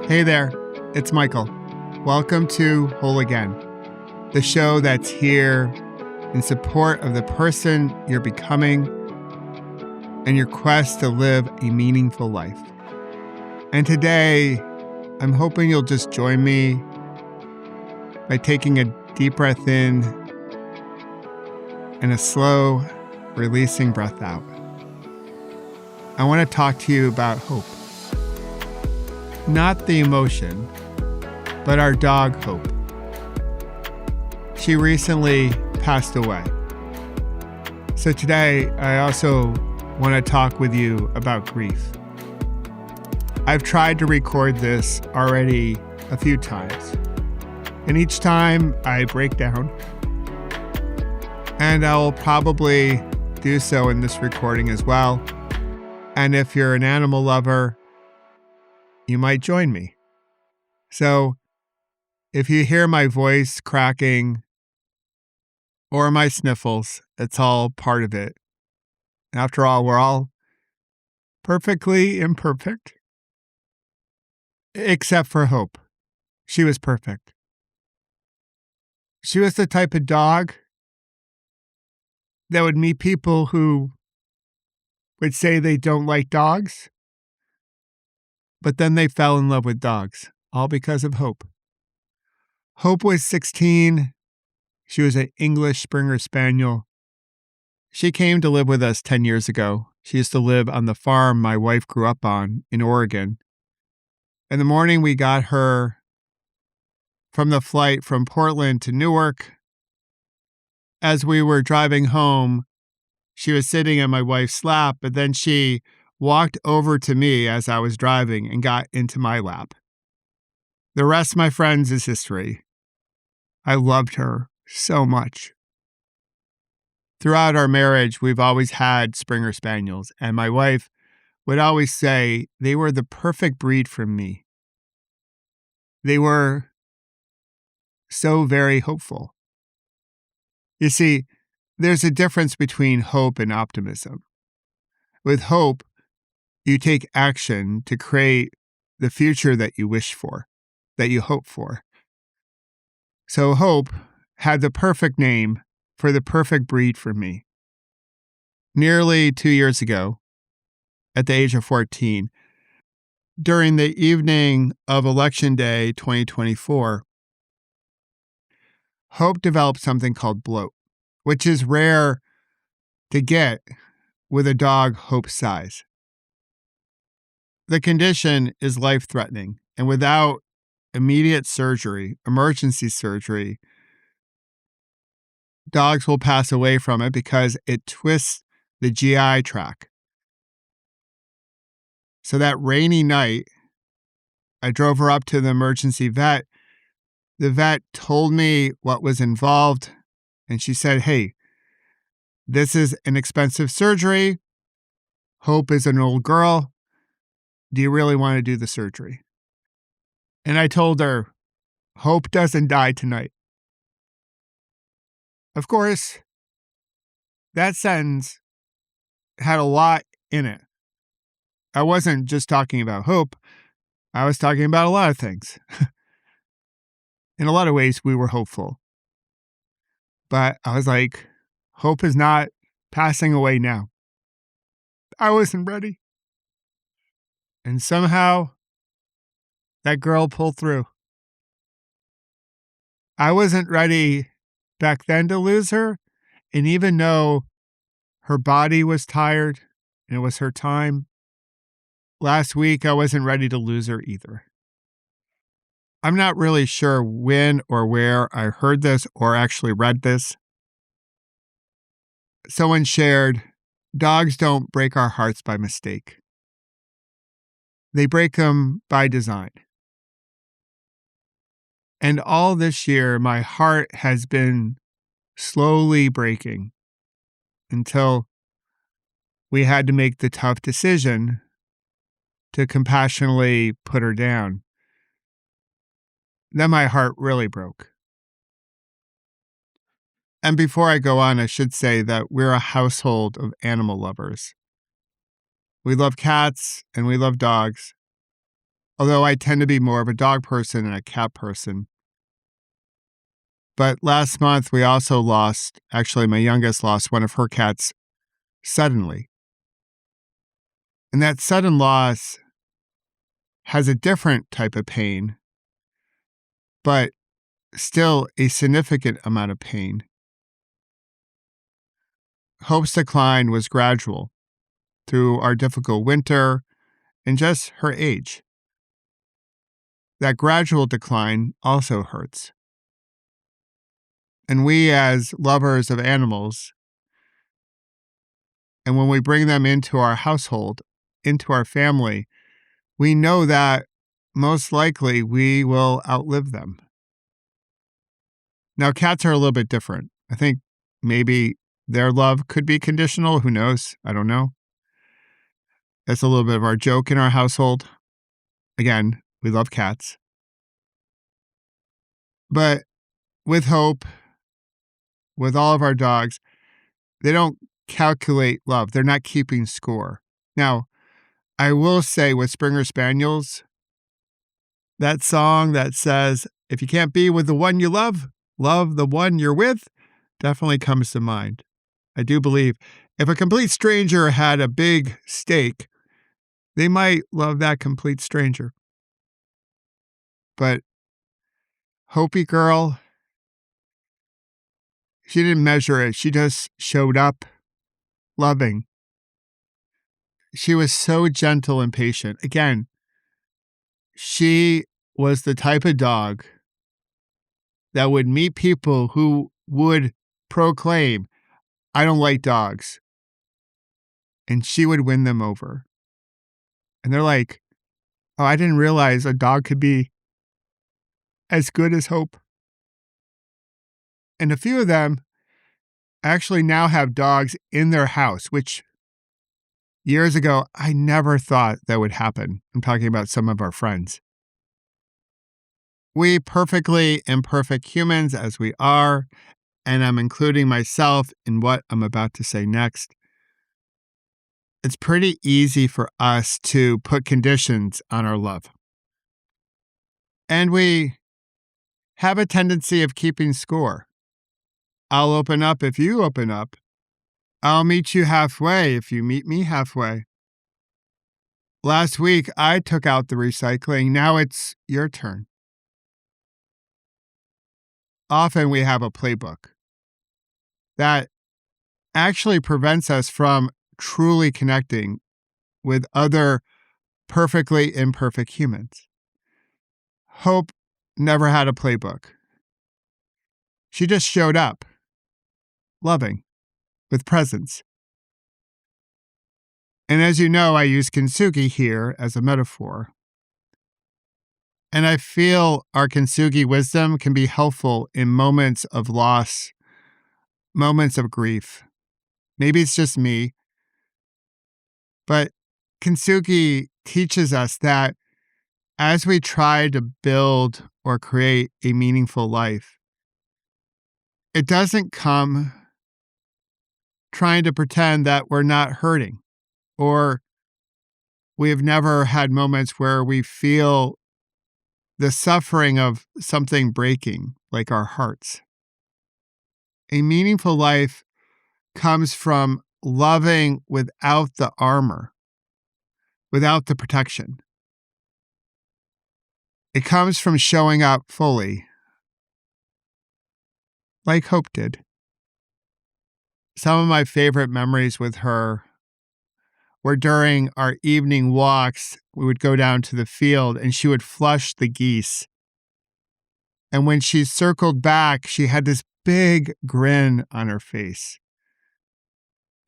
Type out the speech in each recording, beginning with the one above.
Hey there, it's Michael. Welcome to Whole Again, the show that's here in support of the person you're becoming and your quest to live a meaningful life. And today, I'm hoping you'll just join me by taking a deep breath in and a slow, releasing breath out. I want to talk to you about hope. Not the emotion, but our dog, Hope. She recently passed away. So today, I also want to talk with you about grief. I've tried to record this already a few times, and each time I break down, and I'll probably do so in this recording as well. And if you're an animal lover, you might join me. So if you hear my voice cracking or my sniffles, it's all part of it. After all, we're all perfectly imperfect. Except for Hope. She was perfect. She was the type of dog that would meet people who would say they don't like dogs, but then they fell in love with dogs, all because of Hope. Hope was 16. She was an English Springer Spaniel. She came to live with us 10 years ago. She used to live on the farm my wife grew up on in Oregon. In the morning, we got her from the flight from Portland to Newark. As we were driving home, she was sitting in my wife's lap, but then she walked over to me as I was driving and got into my lap. The rest, my friends, is history. I loved her so much. Throughout our marriage, we've always had Springer Spaniels, and my wife would always say they were the perfect breed for me. They were so very hopeful. You see, there's a difference between hope and optimism. With hope, you take action to create the future that you wish for, that you hope for. So Hope had the perfect name for the perfect breed for me. Nearly 2 years ago, at the age of 14, during the evening of Election Day 2024, Hope developed something called bloat, which is rare to get with a dog Hope's size. The condition is life-threatening, and without immediate surgery, emergency surgery, dogs will pass away from it because it twists the GI tract. So that rainy night, I drove her up to the emergency vet. The vet told me what was involved, and she said, "Hey, this is an expensive surgery. Hope is an old girl. Do you really want to do the surgery?" And I told her, Hope doesn't die tonight. Of course, that sentence had a lot in it. I wasn't just talking about Hope. I was talking about a lot of things. In a lot of ways, we were hopeful. But I was like, Hope is not passing away now. I wasn't ready. And somehow, that girl pulled through. I wasn't ready back then to lose her. And even though her body was tired and it was her time, last week I wasn't ready to lose her either. I'm not really sure when or where I heard this or actually read this. Someone shared, dogs don't break our hearts by mistake. They break them by design. And all this year, my heart has been slowly breaking until we had to make the tough decision to compassionately put her down. Then my heart really broke. And before I go on, I should say that we're a household of animal lovers. We love cats and we love dogs. although I tend to be more of a dog person than a cat person. But last month, we also lost, actually, my youngest lost one of her cats suddenly. And that sudden loss has a different type of pain, but still a significant amount of pain. Hope's decline was gradual through our difficult winter and just her age. That gradual decline also hurts. And we, as lovers of animals, and when we bring them into our household, into our family, we know that most likely we will outlive them. Now, cats are a little bit different. I think maybe their love could be conditional. Who knows? I don't know. That's a little bit of our joke in our household. Again, we love cats. But with Hope, with all of our dogs, they don't calculate love. They're not keeping score. Now, I will say with Springer Spaniels, that song that says, if you can't be with the one you love, love the one you're with, definitely comes to mind. I do believe if a complete stranger had a big steak, they might love that complete stranger. But Hopi girl, she didn't measure it. She just showed up loving. She was so gentle and patient. Again, she was the type of dog that would meet people who would proclaim, I don't like dogs. And she would win them over. And they're like, oh, I didn't realize a dog could be as good as Hope. And a few of them actually now have dogs in their house, which years ago, I never thought that would happen. I'm talking about some of our friends. We perfectly imperfect humans as we are, and I'm including myself in what I'm about to say next. It's pretty easy for us to put conditions on our love. And we have a tendency of keeping score. I'll open up if you open up. I'll meet you halfway if you meet me halfway. Last week, I took out the recycling. Now it's your turn. Often we have a playbook that actually prevents us from truly connecting with other perfectly imperfect humans. Hope never had a playbook. She just showed up, loving, with presence. And as you know, I use Kinstugi here as a metaphor. And I feel our Kinstugi wisdom can be helpful in moments of loss, moments of grief. Maybe it's just me, but Kinstugi teaches us that as we try to build or create a meaningful life, it doesn't come trying to pretend that we're not hurting, or we have never had moments where we feel the suffering of something breaking, like our hearts. A meaningful life comes from loving without the armor, without the protection. It comes from showing up fully, like Hope did. Some of my favorite memories with her were during our evening walks. We would go down to the field and she would flush the geese. And when she circled back, she had this big grin on her face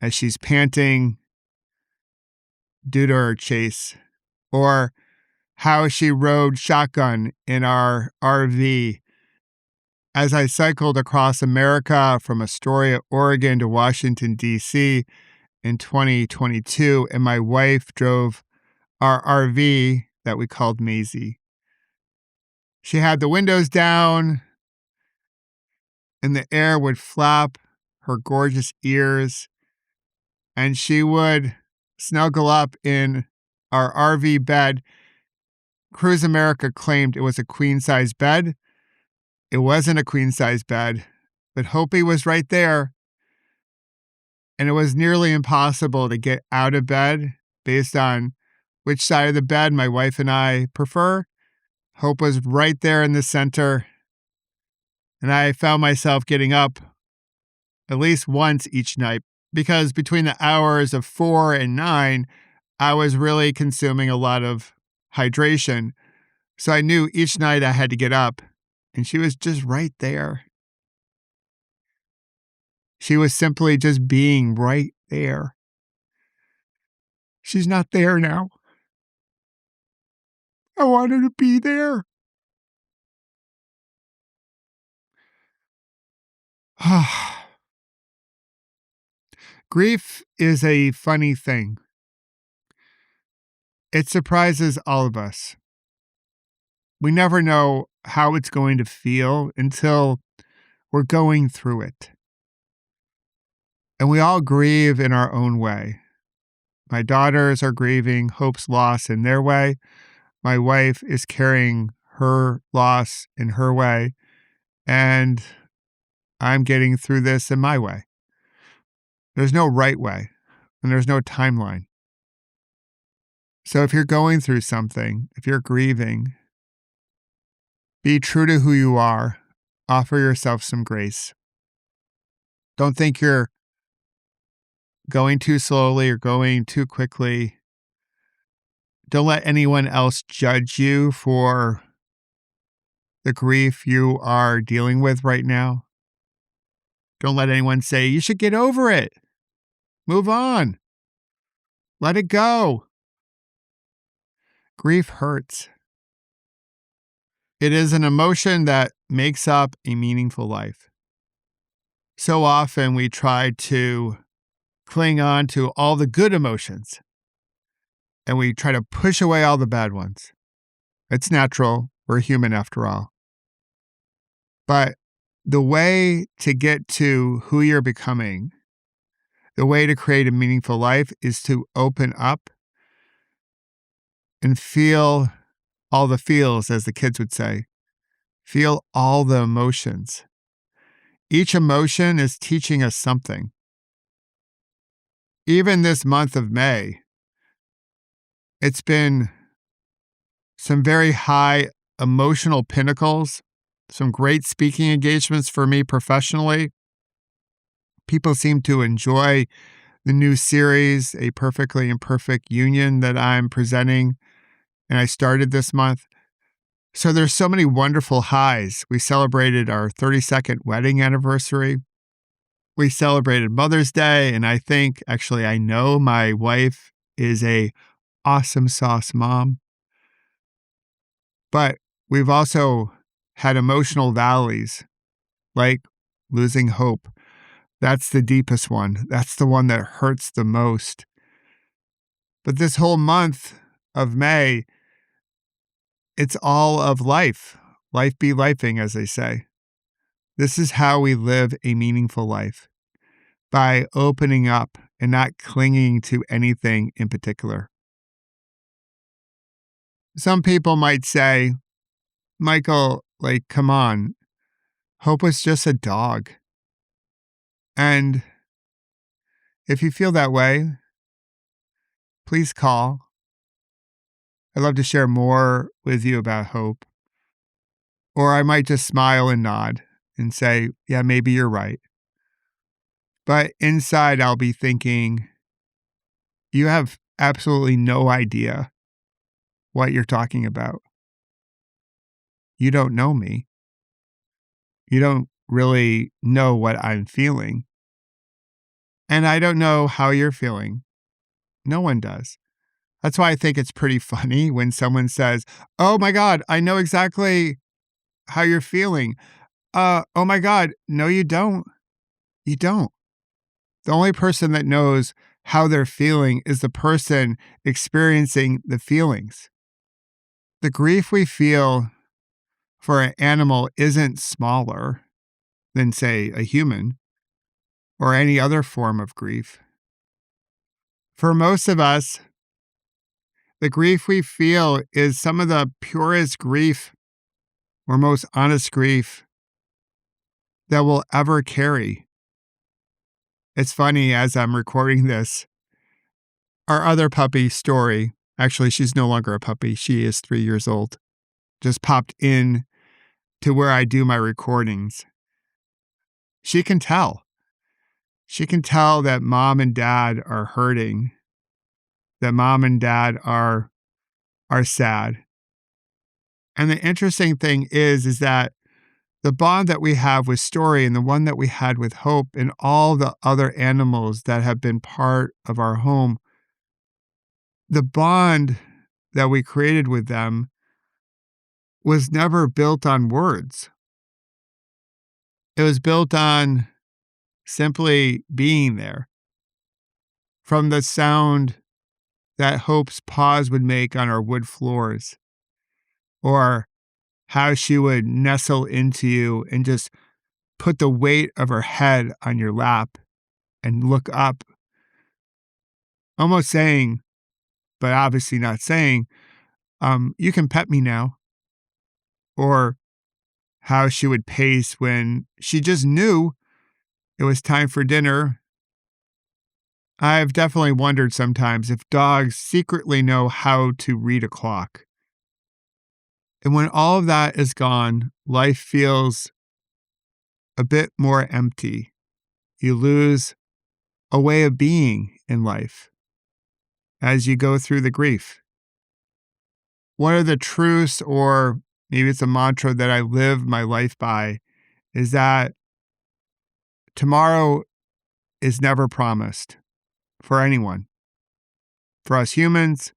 as she's panting due to her chase, or how she rode shotgun in our RV as I cycled across America from Astoria, Oregon to Washington, D.C. in 2022, and my wife drove our RV that we called Maisie. She had the windows down, and the air would flap her gorgeous ears, and she would snuggle up in our RV bed Cruise America claimed it was a queen-size bed. It wasn't a queen-size bed, but Hopi was right there, and it was nearly impossible to get out of bed based on which side of the bed my wife and I prefer. Hope was right there in the center, and I found myself getting up at least once each night because between the hours of 4 and 9, I was really consuming a lot of hydration. So I knew each night I had to get up, and she was just right there. She was simply just being right there. She's not there now. I want her to be there. Grief is a funny thing. It surprises all of us. We never know how it's going to feel until we're going through it. And we all grieve in our own way. My daughters are grieving Hope's loss in their way. My wife is carrying her loss in her way. And I'm getting through this in my way. There's no right way, and there's no timeline. So if you're going through something, if you're grieving, be true to who you are. Offer yourself some grace. Don't think you're going too slowly or going too quickly. Don't let anyone else judge you for the grief you are dealing with right now. Don't let anyone say, you should get over it. Move on. Let it go. Grief hurts. It is an emotion that makes up a meaningful life. So often we try to cling on to all the good emotions and we try to push away all the bad ones. It's natural. We're human after all. But the way to get to who you're becoming, the way to create a meaningful life is to open up and feel all the feels, as the kids would say. Feel all the emotions. Each emotion is teaching us something. Even this month of May, it's been some very high emotional pinnacles, some great speaking engagements for me professionally. People seem to enjoy the new series, A Perfectly Imperfect Union, that I'm presenting, and I started this month. So there's so many wonderful highs. We celebrated our 32nd wedding anniversary. We celebrated Mother's Day, and I know my wife is a awesome sauce mom. But we've also had emotional valleys, like losing hope. That's the deepest one. That's the one that hurts the most. But this whole month of May, it's all of life. Life be lifing, as they say. This is how we live a meaningful life, by opening up and not clinging to anything in particular. Some people might say, Michael, come on, Hope was just a dog. And if you feel that way, please call. I'd love to share more with you about Hope. Or I might just smile and nod and say, yeah, maybe you're right. But inside, I'll be thinking, you have absolutely no idea what you're talking about. You don't know me. You don't really know what I'm feeling. And I don't know how you're feeling. No one does. That's why I think it's pretty funny when someone says, oh my God, I know exactly how you're feeling. Oh my God, no, you don't. You don't. The only person that knows how they're feeling is the person experiencing the feelings. The grief we feel for an animal isn't smaller than, say, a human or any other form of grief. For most of us, The grief we feel is some of the purest grief or most honest grief that we'll ever carry. It's funny, as I'm recording this, our other puppy, Story, actually, she's no longer a puppy. She is 3 years old, just popped in to where I do my recordings. She can tell. She can tell that mom and dad are hurting, that mom and dad are sad. And the interesting thing is that the bond that we have with Story and the one that we had with Hope and all the other animals that have been part of our home, the bond that we created with them was never built on words. It was built on simply being there. From the sound that Hope's paws would make on our wood floors, or how she would nestle into you and just put the weight of her head on your lap and look up, almost saying, but obviously not saying, you can pet me now. Or how she would pace when she just knew it was time for dinner. I've definitely wondered sometimes if dogs secretly know how to read a clock. And when all of that is gone, life feels a bit more empty. You lose a way of being in life as you go through the grief. One of the truths, or maybe it's a mantra that I live my life by, is that tomorrow is never promised for anyone, for us humans,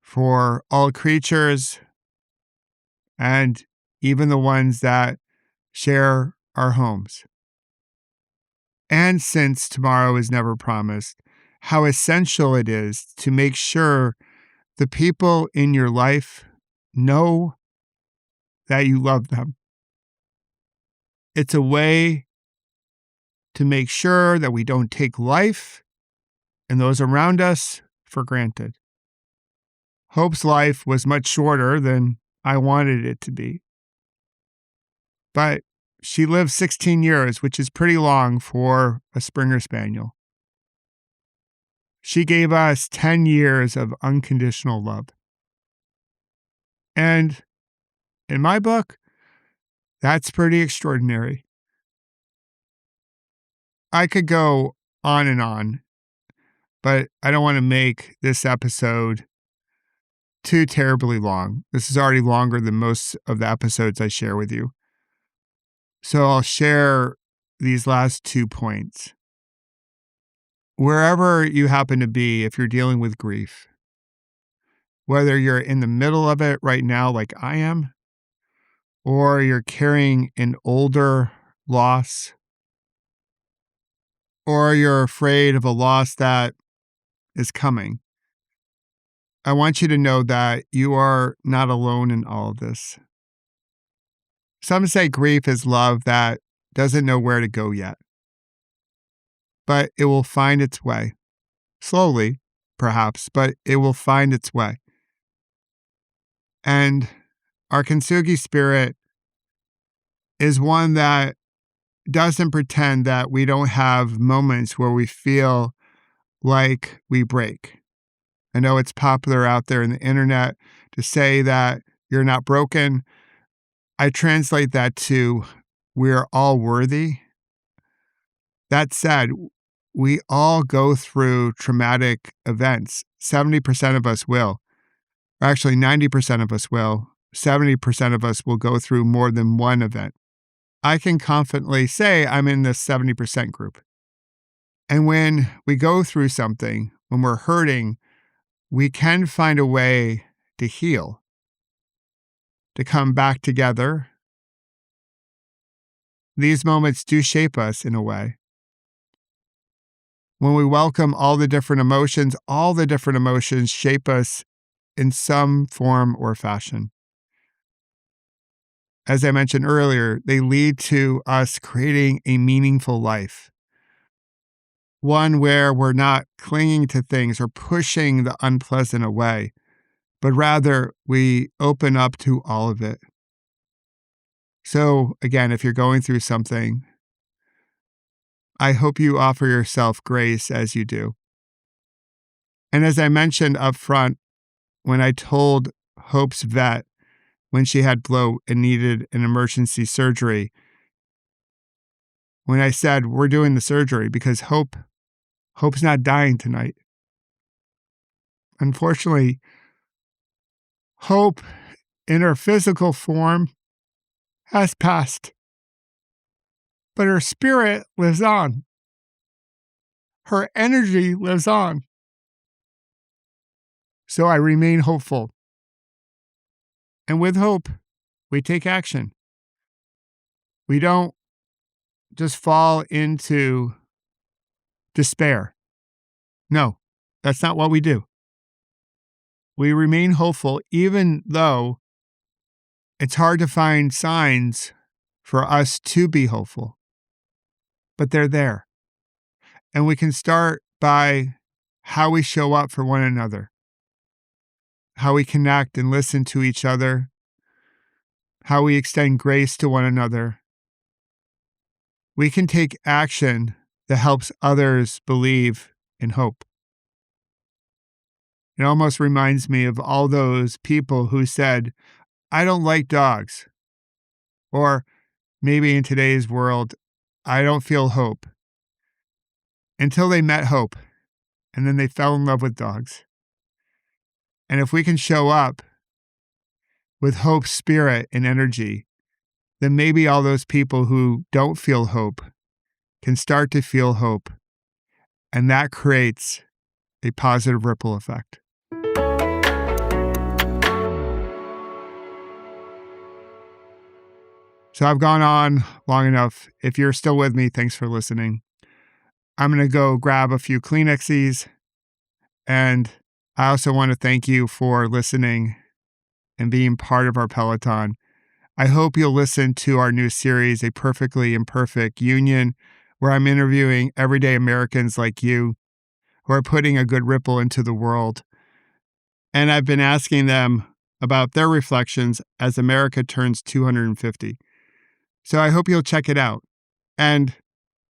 for all creatures, and even the ones that share our homes. And since tomorrow is never promised, how essential it is to make sure the people in your life know that you love them. It's a way to make sure that we don't take life and those around us for granted. Hope's life was much shorter than I wanted it to be. But she lived 16 years, which is pretty long for a Springer Spaniel. She gave us 10 years of unconditional love. And in my book, that's pretty extraordinary. I could go on, but I don't want to make this episode too terribly long. This is already longer than most of the episodes I share with you. So I'll share these last 2 points. Wherever you happen to be, if you're dealing with grief, whether you're in the middle of it right now, like I am, or you're carrying an older loss, or you're afraid of a loss that is coming, I want you to know that you are not alone in all of this. Some say grief is love that doesn't know where to go yet, but it will find its way. Slowly, perhaps, but it will find its way. And our Kinstugi spirit is one that doesn't pretend that we don't have moments where we feel like we break. I know it's popular out there in the internet to say that you're not broken. I translate that to we're all worthy. That said, we all go through traumatic events. 70% of us will. Or actually, 90% of us will. 70% of us will go through more than one event. I can confidently say I'm in the 70% group. And when we go through something, when we're hurting, we can find a way to heal, to come back together. These moments do shape us in a way. When we welcome all the different emotions shape us in some form or fashion. As I mentioned earlier, they lead to us creating a meaningful life. one where we're not clinging to things or pushing the unpleasant away, but rather we open up to all of it. So again, if you're going through something, I hope you offer yourself grace as you do. And as I mentioned up front, when I told Hope's vet when she had bloat and needed an emergency surgery, when I said, we're doing the surgery because Hope's not dying tonight. Unfortunately, Hope in her physical form has passed, but her spirit lives on. Her energy lives on. So I remain hopeful. And with hope, we take action. We don't just fall into despair. No, that's not what we do. We remain hopeful even though it's hard to find signs for us to be hopeful. But they're there. And we can start by how we show up for one another, how we connect and listen to each other, how we extend grace to one another. We can take action that helps others believe in hope. It almost reminds me of all those people who said, I don't like dogs. Or maybe in today's world, I don't feel hope. Until they met hope, and then they fell in love with dogs. And if we can show up with hope's spirit and energy, then maybe all those people who don't feel hope can start to feel hope. And that creates a positive ripple effect. So I've gone on long enough. If you're still with me, thanks for listening. I'm going to go grab a few Kleenexes. And I also want to thank you for listening and being part of our Peloton. I hope you'll listen to our new series, A Perfectly Imperfect Union, where I'm interviewing everyday Americans like you who are putting a good ripple into the world. And I've been asking them about their reflections as America turns 250. So I hope you'll check it out. And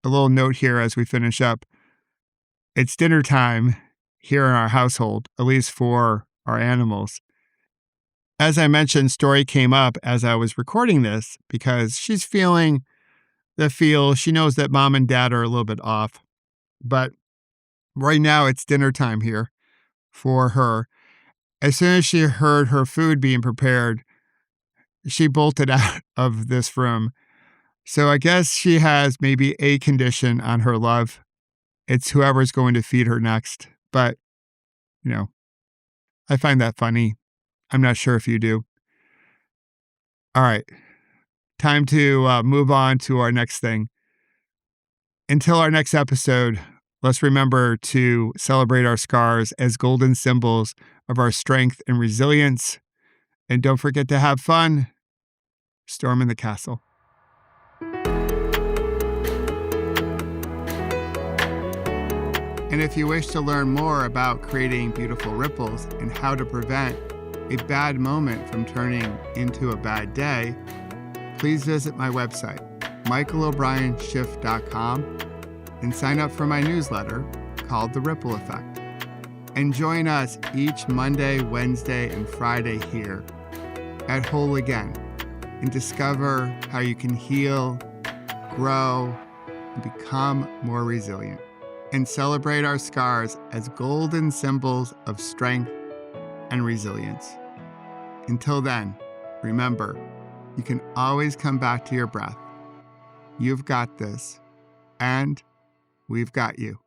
a little note here as we finish up. It's dinner time here in our household, at least for our animals. As I mentioned, Story came up as I was recording this because she's feeling the feel. She knows that mom and dad are a little bit off. But right now it's dinner time here for her. As soon as she heard her food being prepared, she bolted out of this room. So I guess she has maybe a condition on her love. It's whoever's going to feed her next. But, I find that funny. I'm not sure if you do. All right. Time to move on to our next thing. Until our next episode, let's remember to celebrate our scars as golden symbols of our strength and resilience. And don't forget to have fun. Storming the castle. And if you wish to learn more about creating beautiful ripples and how to prevent a bad moment from turning into a bad day, please visit my website, michaelobrienshift.com, and sign up for my newsletter called The Ripple Effect. And join us each Monday, Wednesday, and Friday here at Whole Again and discover how you can heal, grow, and become more resilient. And celebrate our scars as golden symbols of strength and resilience. Until then, remember, you can always come back to your breath. You've got this, and we've got you.